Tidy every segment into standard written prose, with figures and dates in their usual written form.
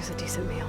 use a decent meal.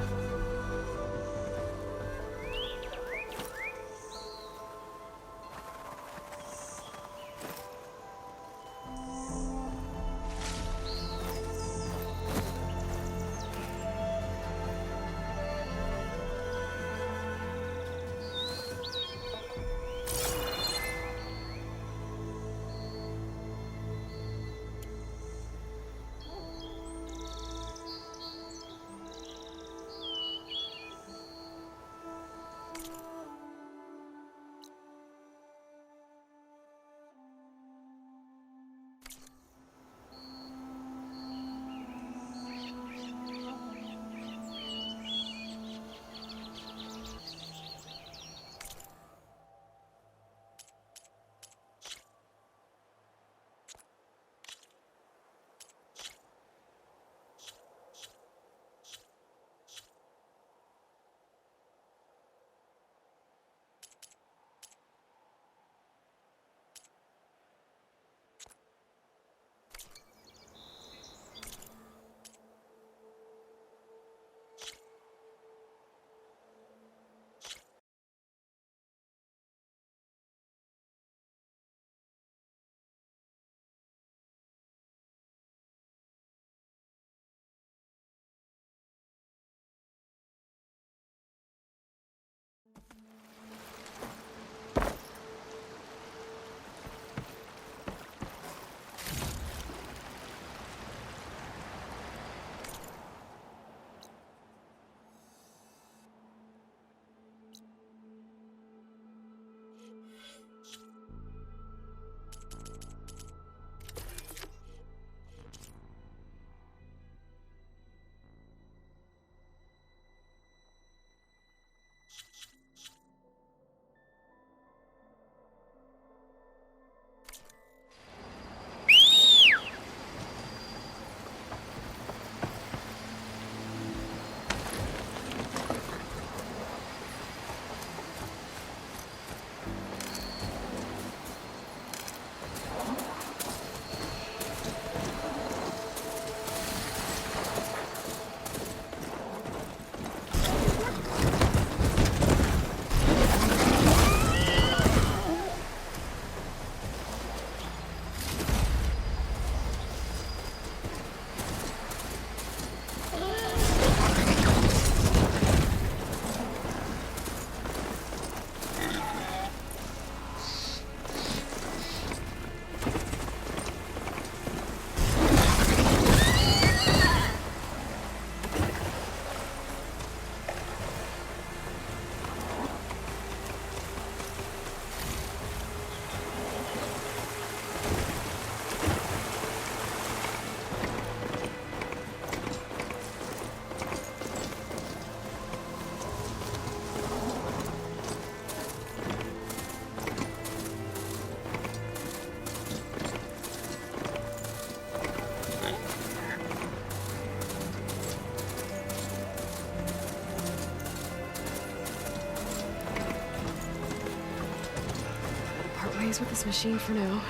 Ways with this machine for now.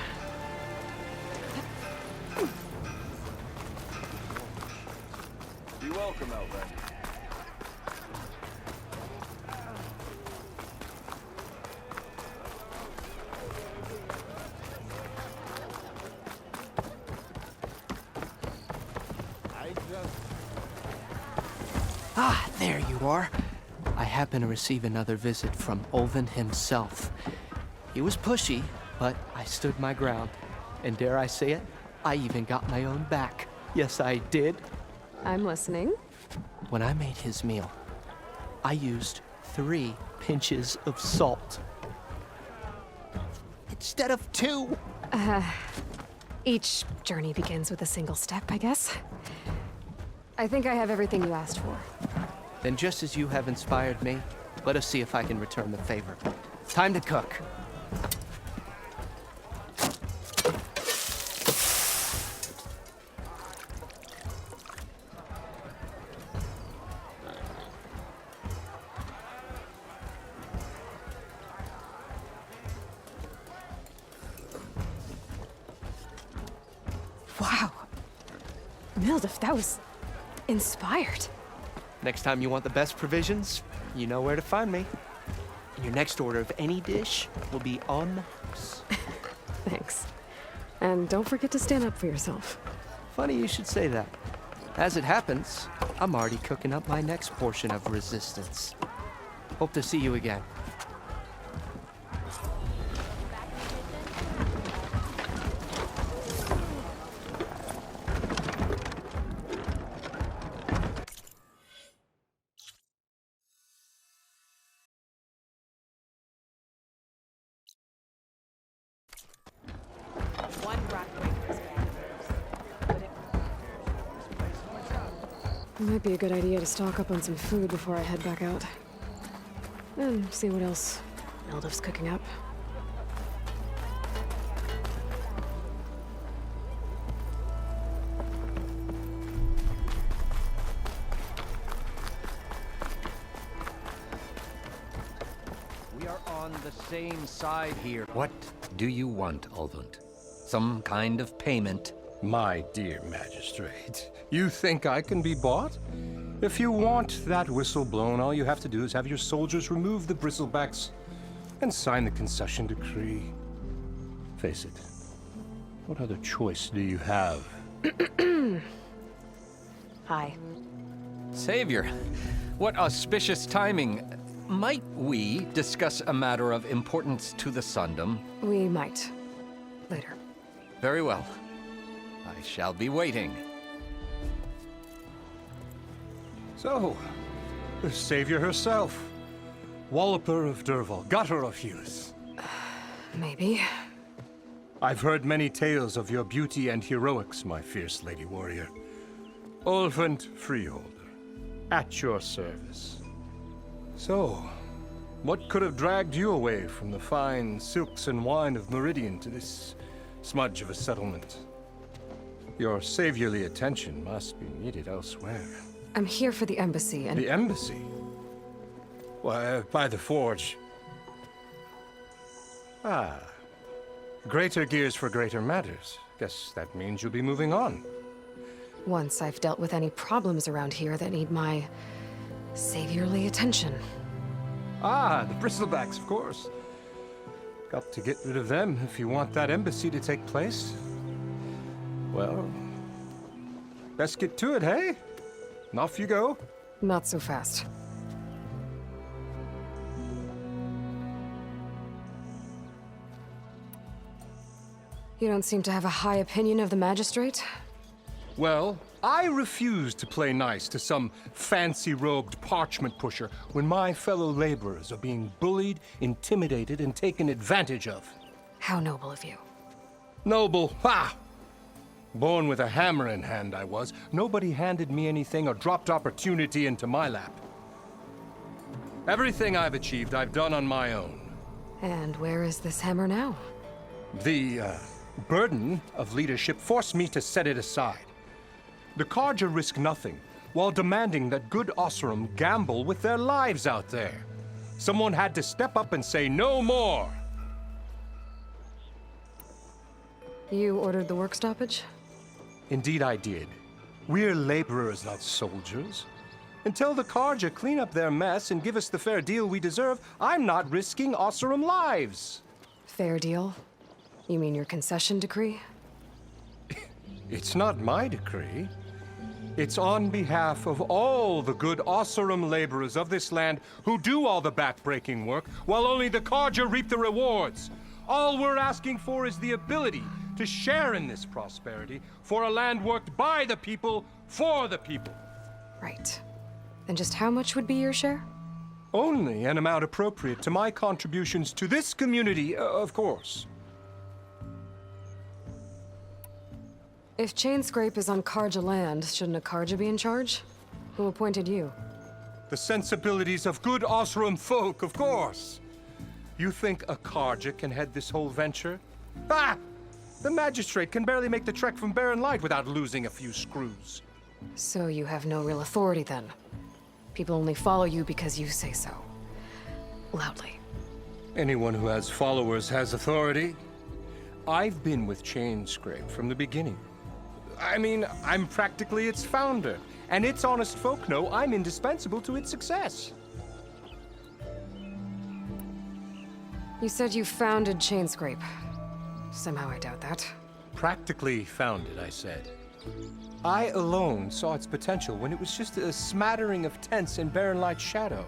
Be welcome out then. Ah, there you are. I happen to receive another visit from Ulvin himself. He was pushy, but I stood my ground. And dare I say it, I even got my own back. Yes, I did. I'm listening. When I made his meal, I used 3 pinches of salt. Instead of 2. Each journey begins with a single step, I guess. I think I have everything you asked for. Then just as you have inspired me, let us see if I can return the favor. Time to cook. Wow. Mildef, that was inspired. Next time you want the best provisions, you know where to find me. And your next order of any dish will be on the house. Thanks. And don't forget to stand up for yourself. Funny you should say that. As it happens, I'm already cooking up my next portion of resistance. Hope to see you again. It might be a good idea to stock up on some food before I head back out. And see what else Eldif's cooking up. We are on the same side here. What do you want, Ulvund? Some kind of payment? My dear magistrate, you think I can be bought? If you want that whistle blown, all you have to do is have your soldiers remove the bristlebacks and sign the concession decree. Face it, what other choice do you have? Hi. Savior, what auspicious timing. Might we discuss a matter of importance to the Sundom? We might. Later. Very well. I shall be waiting. So, the savior herself. Walloper of Derval, gutter of youth. Maybe. I've heard many tales of your beauty and heroics, my fierce lady warrior. Ulvund Freeholder, at your service. So, what could have dragged you away from the fine silks and wine of Meridian to this smudge of a settlement? Your saviorly attention must be needed elsewhere. I'm here for the embassy and... The embassy? Why, by the forge. Ah. Greater gears for greater matters. Guess that means you'll be moving on. Once I've dealt with any problems around here that need my saviorly attention. Ah, the bristlebacks, of course. Got to get rid of them if you want that embassy to take place. Well, best get to it, hey? And off you go. Not so fast. You don't seem to have a high opinion of the magistrate? Well, I refuse to play nice to some fancy-robed parchment pusher when my fellow laborers are being bullied, intimidated, and taken advantage of. How noble of you. Noble, ha! Born with a hammer in hand, I was. Nobody handed me anything or dropped opportunity into my lap. Everything I've achieved, I've done on my own. And where is this hammer now? The burden of leadership forced me to set it aside. The Carja risk nothing, while demanding that good Oseram gamble with their lives out there. Someone had to step up and say no more. You ordered the work stoppage? Indeed I did. We're laborers, not soldiers. Until the Carja clean up their mess and give us the fair deal we deserve, I'm not risking Oseram lives. Fair deal? You mean your concession decree? It's not my decree. It's on behalf of all the good Oseram laborers of this land who do all the back-breaking work, while only the Carja reap the rewards. All we're asking for is the ability to share in this prosperity for a land worked by the people, for the people. Right. Then just how much would be your share? Only an amount appropriate to my contributions to this community, of course. If Chainscrape is on Carja land, shouldn't a Carja be in charge? Who appointed you? The sensibilities of good Oseram folk, of course. You think a Carja can head this whole venture? Ah! The magistrate can barely make the trek from Barren Light without losing a few screws. So you have no real authority then? People only follow you because you say so. Loudly. Anyone who has followers has authority. I've been with Chainscrape from the beginning. I mean, I'm practically its founder. and its honest folk know I'm indispensable to its success. You said you founded Chainscrape. Somehow I doubt that. Practically founded, I said. I alone saw its potential when it was just a smattering of tents in Barren Light's shadow.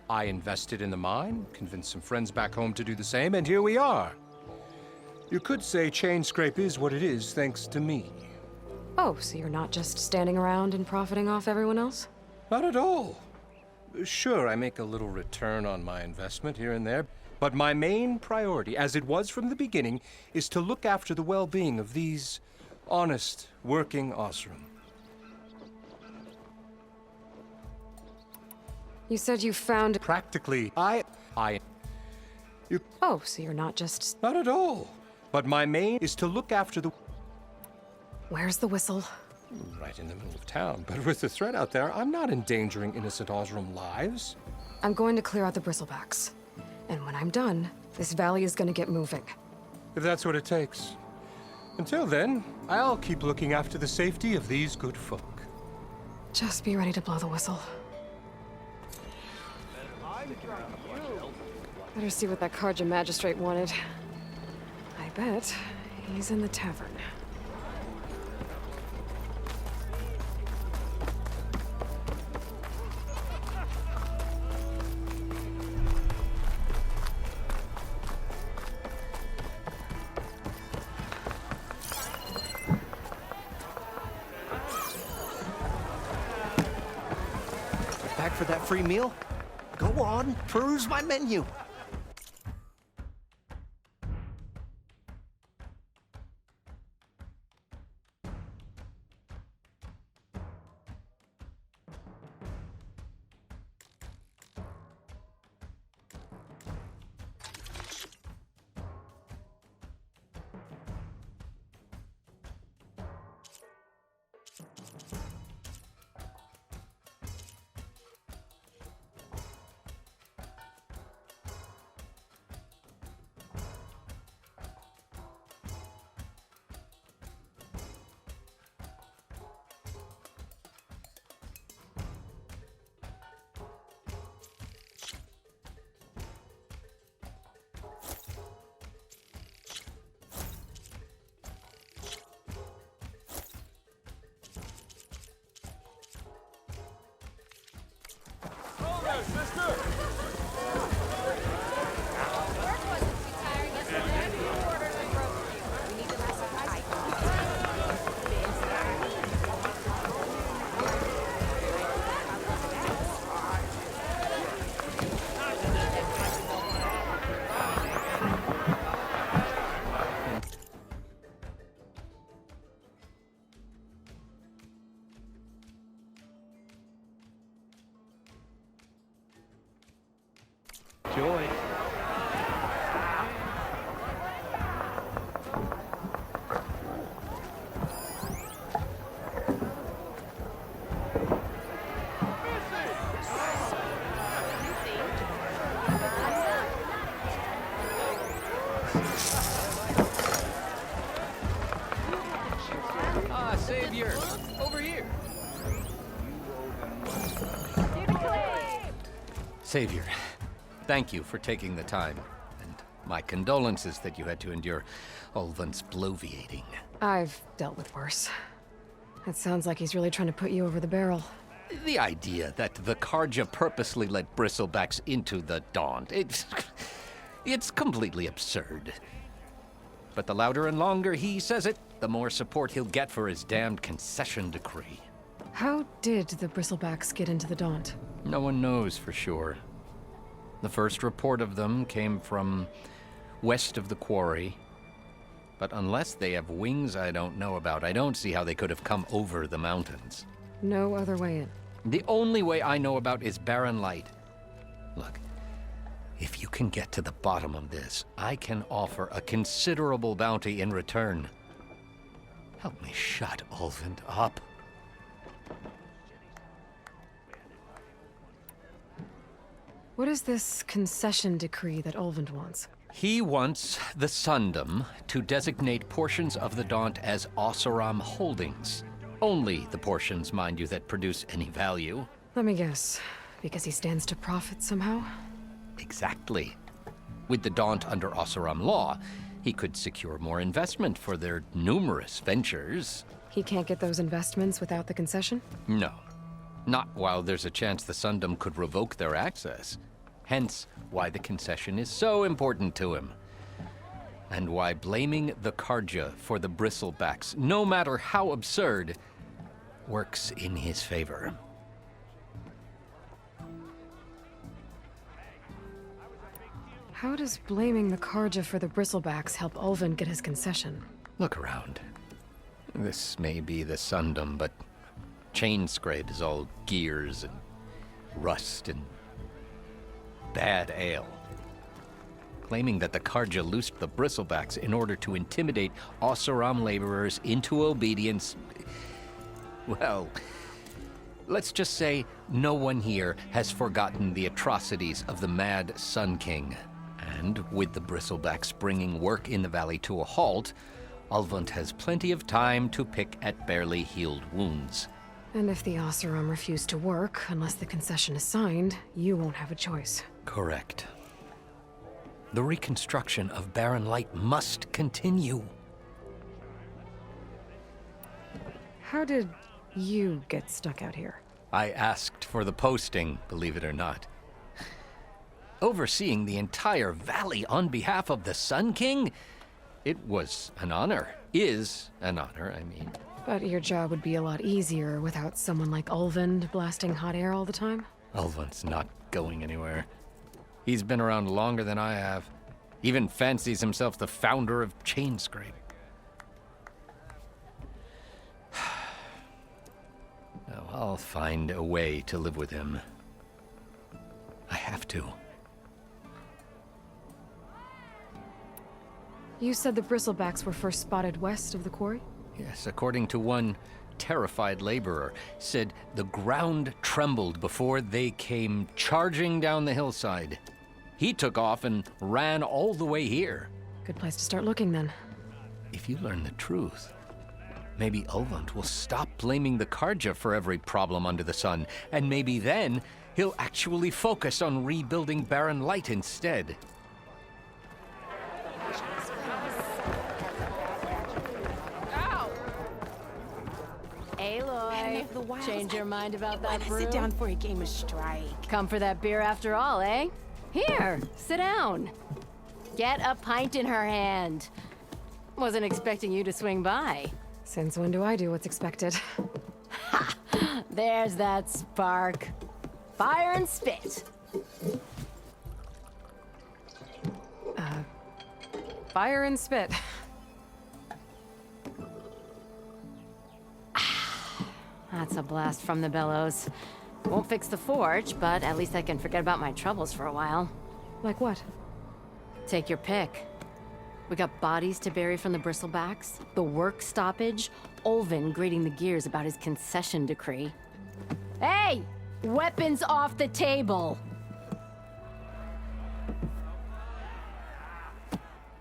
I invested in the mine, convinced some friends back home to do the same, and here we are. You could say Chainscrape is what it is thanks to me. Oh, so you're not just standing around and profiting off everyone else? Not at all. Sure, I make a little return on my investment here and there, but my main priority, as it was from the beginning, is to look after the well-being of these honest, working Osram. You said you found... Practically, Oh, so you're not just... Not at all. But my main is to look after the... Where's the whistle? Right in the middle of town. But with the threat out there, I'm not endangering innocent Osram lives. I'm going to clear out the bristlebacks. And when I'm done, this valley is going to get moving. If that's what it takes. Until then, I'll keep looking after the safety of these good folk. Just be ready to blow the whistle. Better see what that Carja magistrate wanted. I bet he's in the tavern. Back for that free meal? Go on, peruse my menu. Joy. Ah, Savior! Over here! Savior, thank you for taking the time, and my condolences that you had to endure Ulvund's bloviating. I've dealt with worse. It sounds like he's really trying to put you over the barrel. The idea that the Carja purposely let bristlebacks into the Daunt, it's completely absurd. But the louder and longer he says it, the more support he'll get for his damned concession decree. How did the bristlebacks get into the Daunt? No one knows for sure. The first report of them came from west of the quarry. But unless they have wings I don't know about, I don't see how they could have come over the mountains. No other way in. The only way I know about is Barren Light. Look, if you can get to the bottom of this, I can offer a considerable bounty in return. Help me shut Ulvund up. What is this concession decree that Ulvund wants? He wants the Sundom to designate portions of the Daunt as Oseram holdings, Only the portions, mind you, that produce any value. Let me guess. Because he stands to profit somehow? Exactly. With the Daunt under Oseram law, he could secure more investment for their numerous ventures. He can't get those investments without the concession? No. Not while there's a chance the Sundom could revoke their access. Hence, why the concession is so important to him. And why blaming the Carja for the Bristlebacks, no matter how absurd, works in his favor. How does blaming the Carja for the Bristlebacks help Ulvund get his concession? Look around. This may be the Sundom, but Chainscrape is all gears and rust and bad ale. Claiming that the Carja loosed the Bristlebacks in order to intimidate Oseram laborers into obedience. Well, let's just say no one here has forgotten the atrocities of the Mad Sun King. And with the Bristlebacks bringing work in the valley to a halt, Ulvund has plenty of time to pick at barely healed wounds. And if the Oseram refuse to work, unless the concession is signed, you won't have a choice. Correct. The reconstruction of Barren Light must continue. How did you get stuck out here? I asked for the posting, believe it or not. Overseeing the entire valley on behalf of the Sun King? It was an honor. Is an honor, I mean. But your job would be a lot easier without someone like Ulvund blasting hot air all the time? Ulvund's not going anywhere. He's been around longer than I have. Even fancies himself the founder of Chainscrape. Now, I'll find a way to live with him. I have to. You said the Bristlebacks were first spotted west of the quarry? Yes, according to one terrified laborer, said the ground trembled before they came charging down the hillside. He took off and ran all the way here. Good place to start looking, then. If you learn the truth, maybe Ulvund will stop blaming the Carja for every problem under the sun, and maybe then he'll actually focus on rebuilding Barren Light instead. Aloy, change your mind about that brew? Sit down for a game of strike. Come for that beer after all, eh? Here, sit down. Get a pint in her hand. Wasn't expecting you to swing by. Since when do I do what's expected? There's that spark. Fire and spit. Fire and spit. That's a blast from the bellows. Won't fix the forge, but at least I can forget about my troubles for a while. Like what? Take your pick. We got bodies to bury from the Bristlebacks, the work stoppage, Ulvund grating the gears about his concession decree. Hey! Weapons off the table!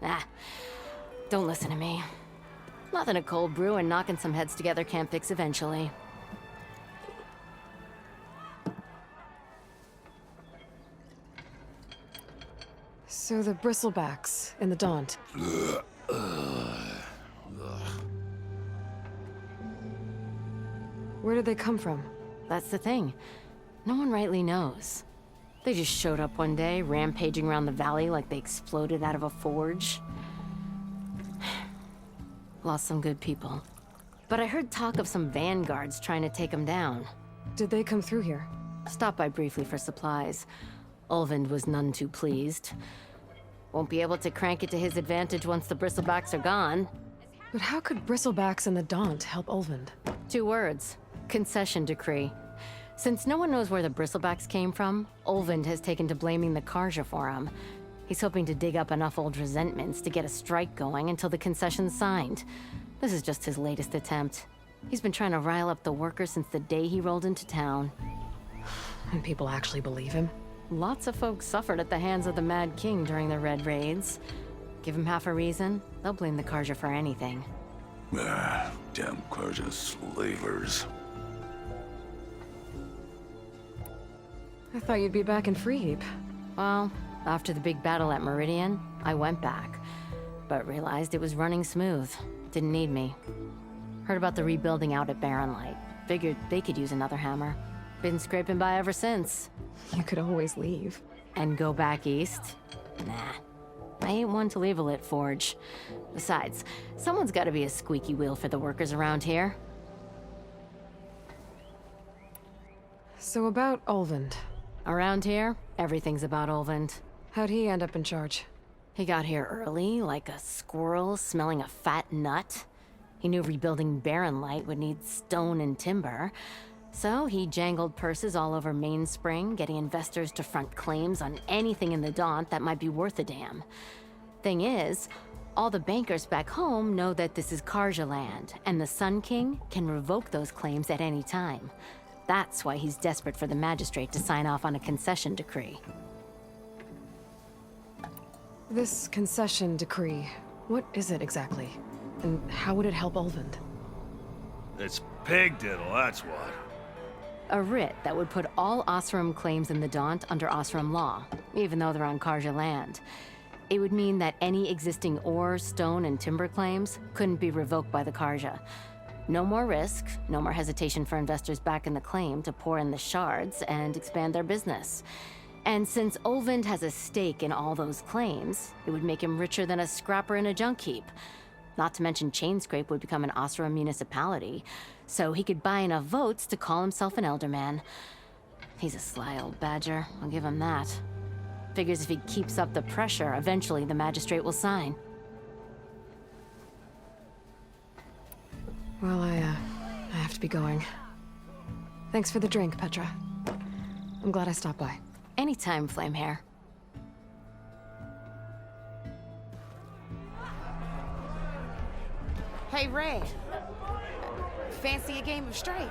Ah, don't listen to me. Nothing a cold brew and knocking some heads together can't fix eventually. So the Bristlebacks in the Daunt. Where did they come from? That's the thing. No one rightly knows. They just showed up one day, rampaging around the valley like they exploded out of a forge. Lost some good people. But I heard talk of some vanguards trying to take them down. Did they come through here? Stopped by briefly for supplies. Ulvund was none too pleased. Won't be able to crank it to his advantage once the Bristlebacks are gone. But how could Bristlebacks and the Daunt help Ulvund? 2 words. Concession decree. Since no one knows where the Bristlebacks came from, Ulvund has taken to blaming the Carja for them. He's hoping to dig up enough old resentments to get a strike going until the concession's signed. This is just his latest attempt. He's been trying to rile up the workers since the day he rolled into town. And people actually believe him? Lots of folks suffered at the hands of the Mad King during the Red Raids. Give him half a reason, they'll blame the Carja for anything. Damn Karja slavers. I thought you'd be back in Freeheap. Well, after the big battle at Meridian, I went back, but realized it was running smooth. Didn't need me. Heard about the rebuilding out at Barren Light. Figured they could use another hammer. Been scraping by ever since. You could always leave. And go back east? Nah. I ain't one to leave a lit forge. Besides, someone's gotta be a squeaky wheel for the workers around here. So about Olvend. Around here, everything's about Olvend. How'd he end up in charge? He got here early, like a squirrel smelling a fat nut. He knew rebuilding Barren Light would need stone and timber. So he jangled purses all over Mainspring, getting investors to front claims on anything in the Daunt that might be worth a damn. Thing is, all the bankers back home know that this is Karja land, and the Sun King can revoke those claims at any time. That's why he's desperate for the magistrate to sign off on a concession decree. This concession decree, what is it exactly? And how would it help Olvend? It's pig diddle, that's what. A writ that would put all Osram claims in the Daunt under Osram law, even though they're on Karja land. It would mean that any existing ore, stone, and timber claims couldn't be revoked by the Karja. No more risk, no more hesitation for investors back in the claim to pour in the shards and expand their business. And since Olvend has a stake in all those claims, it would make him richer than a scrapper in a junk heap. Not to mention Chainscrape would become an Osram municipality, so he could buy enough votes to call himself an Elderman. He's a sly old badger, I'll give him that. Figures if he keeps up the pressure, eventually the magistrate will sign. Well, I have to be going. Thanks for the drink, Petra. I'm glad I stopped by. Anytime, Flamehair. Hey, Red. Fancy a game of Strike?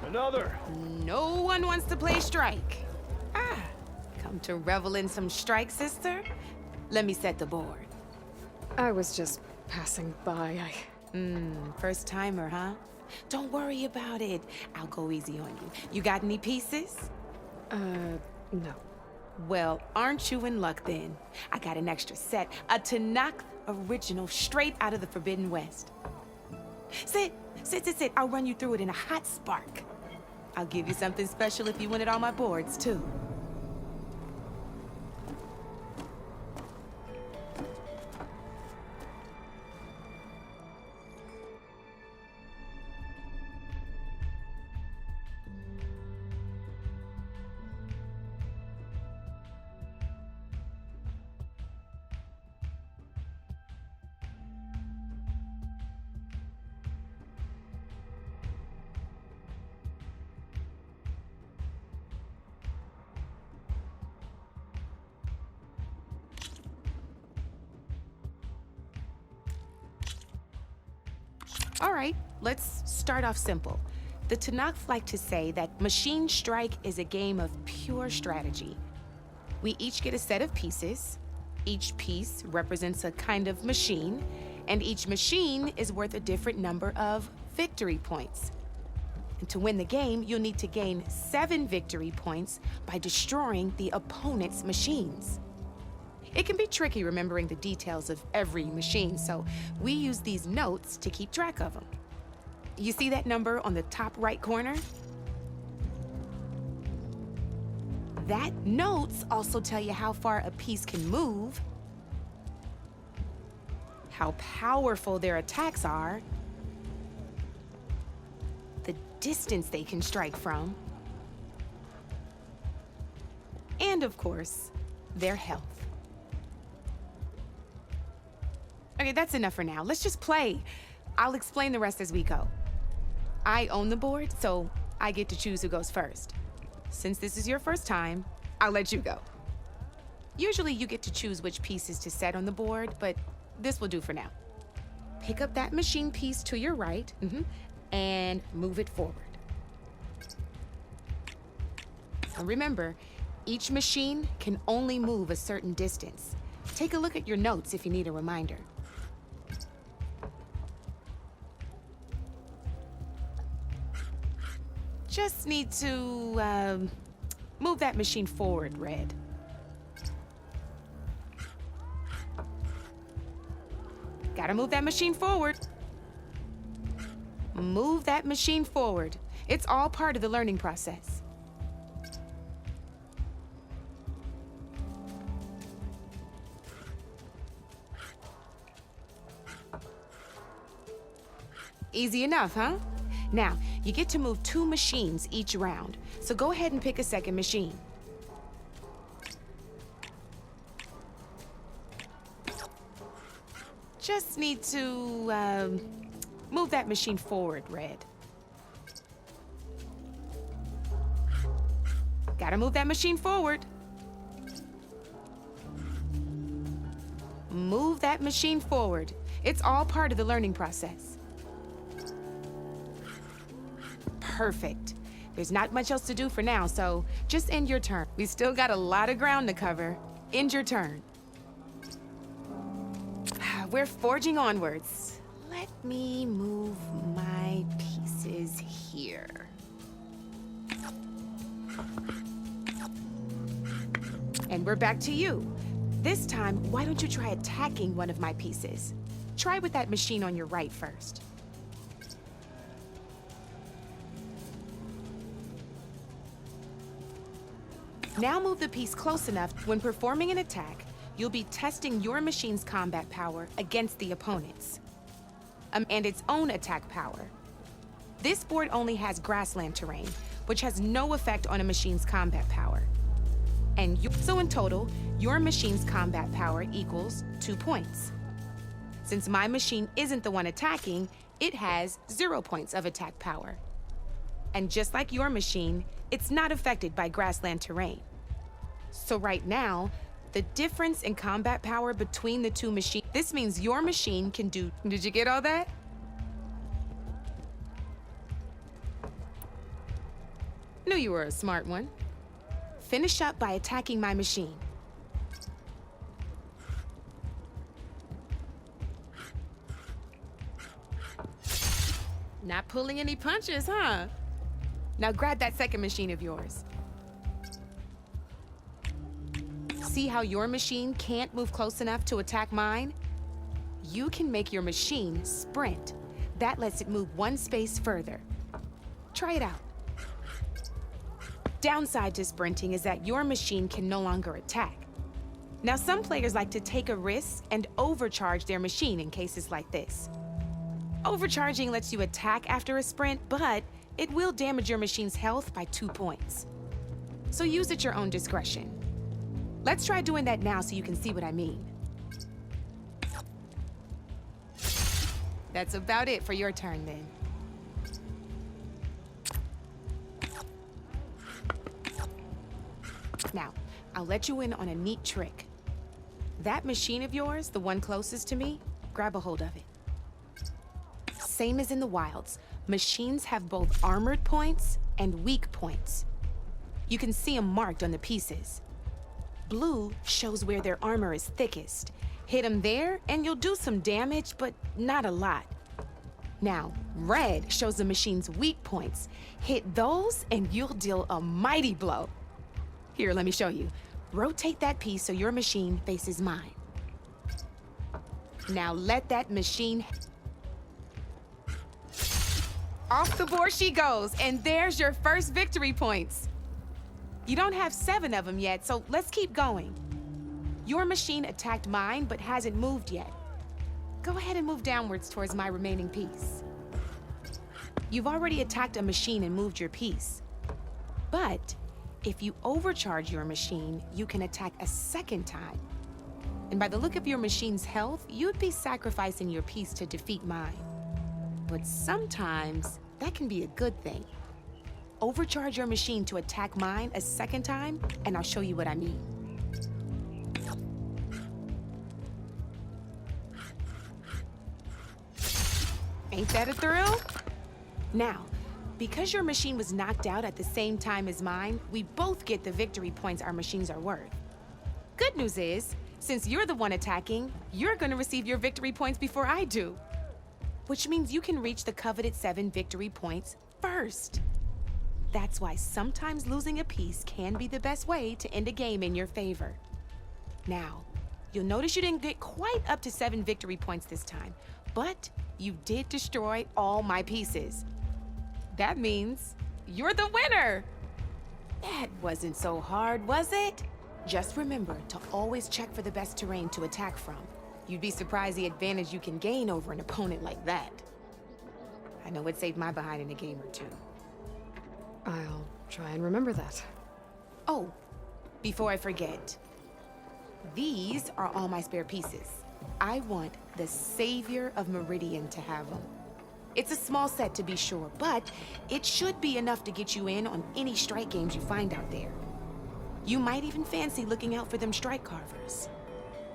Another. No one wants to play Strike. Ah, come to revel in some Strike, sister? Let me set the board. I was just passing by. First timer, huh? Don't worry about it. I'll go easy on you. You got any pieces? No. Well, aren't you in luck then? I got an extra set, a Tanakh original straight out of the Forbidden West. Sit. I'll run you through it in a hot spark. I'll give you something special if you win it on my boards, too. All right, let's start off simple. The Tanakh like to say that Machine Strike is a game of pure strategy. We each get a set of pieces. Each piece represents a kind of machine, and each machine is worth a different number of victory points. And to win the game, you'll need to gain 7 victory points by destroying the opponent's machines. It can be tricky remembering the details of every machine, so we use these notes to keep track of them. You see that number on the top right corner? That notes also tell you how far a piece can move, how powerful their attacks are, the distance they can strike from, and of course, their health. Okay, that's enough for now. Let's just play. I'll explain the rest as we go. I own the board, so I get to choose who goes first. Since this is your first time, I'll let you go. Usually you get to choose which pieces to set on the board, but this will do for now. Pick up that machine piece to your right, and move it forward. And remember, each machine can only move a certain distance. Take a look at your notes if you need a reminder. Just need to, move that machine forward, Red. Gotta move that machine forward. Move that machine forward. It's all part of the learning process. Easy enough, huh? Now, you get to move 2 machines each round, so go ahead and pick a second machine. Just need to, move that machine forward, Red. Gotta move that machine forward. Move that machine forward. It's all part of the learning process. Perfect. There's not much else to do for now, so just end your turn. We still got a lot of ground to cover. End your turn. We're forging onwards. Let me move my pieces here. And we're back to you. This time, why don't you try attacking one of my pieces? Try with that machine on your right first. Now move the piece close enough. When performing an attack, you'll be testing your machine's combat power against the opponent's, and its own attack power. This board only has grassland terrain, which has no effect on a machine's combat power. And so in total, your machine's combat power equals 2 points. Since my machine isn't the one attacking, it has 0 points of attack power. And just like your machine, it's not affected by grassland terrain. So right now, the difference in combat power between the 2 machines, this means your machine can do, did you get all that? Knew you were a smart one. Finish up by attacking my machine. Not pulling any punches, huh? Now grab that second machine of yours. See how your machine can't move close enough to attack mine? You can make your machine sprint. That lets it move 1 space further. Try it out. Downside to sprinting is that your machine can no longer attack. Now, some players like to take a risk and overcharge their machine in cases like this. Overcharging lets you attack after a sprint, but it will damage your machine's health by 2 points. So use at your own discretion. Let's try doing that now so you can see what I mean. That's about it for your turn then. Now, I'll let you in on a neat trick. That machine of yours, the one closest to me, grab a hold of it. Same as in the wilds, machines have both armored points and weak points. You can see them marked on the pieces. Blue shows where their armor is thickest. Hit them there and you'll do some damage, but not a lot. Now, red shows the machine's weak points. Hit those and you'll deal a mighty blow. Here, let me show you. Rotate that piece so your machine faces mine. Now let that machine... Off the board she goes, and there's your first victory points. You don't have 7 of them yet, so let's keep going. Your machine attacked mine, but hasn't moved yet. Go ahead and move downwards towards my remaining piece. You've already attacked a machine and moved your piece. But if you overcharge your machine, you can attack a second time. And by the look of your machine's health, you'd be sacrificing your piece to defeat mine. But sometimes, that can be a good thing. overcharge your machine to attack mine a second time, and I'll show you what I mean. Ain't that a thrill? Now, because your machine was knocked out at the same time as mine, we both get the victory points our machines are worth. Good news is, since you're the one attacking, you're gonna receive your victory points before I do. Which means you can reach the coveted 7 victory points first. That's why sometimes losing a piece can be the best way to end a game in your favor. Now, you'll notice you didn't get quite up to 7 victory points this time, but you did destroy all my pieces. That means you're the winner! That wasn't so hard, was it? Just remember to always check for the best terrain to attack from. You'd be surprised the advantage you can gain over an opponent like that. I know it saved my behind in a game or two. I'll try and remember that. Oh, before I forget, these are all my spare pieces. I want the Savior of Meridian to have them. It's a small set to be sure, but it should be enough to get you in on any strike games you find out there. You might even fancy looking out for them strike carvers.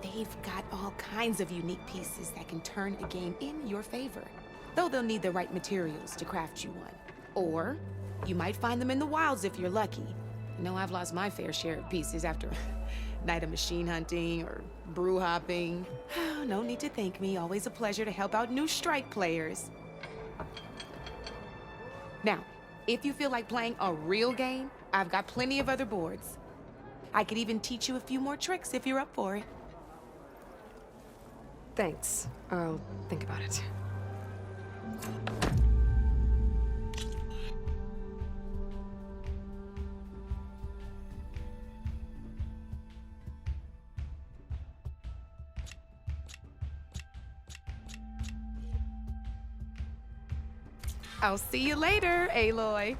They've got all kinds of unique pieces that can turn a game in your favor, though they'll need the right materials to craft you one. Or you might find them in the wilds if you're lucky. I know I've lost my fair share of pieces after a night of machine hunting or brew hopping. No need to thank me. Always a pleasure to help out new strike players. Now, if you feel like playing a real game, I've got plenty of other boards. I could even teach you a few more tricks if you're up for it. Thanks. I'll think about it. I'll see you later, Aloy.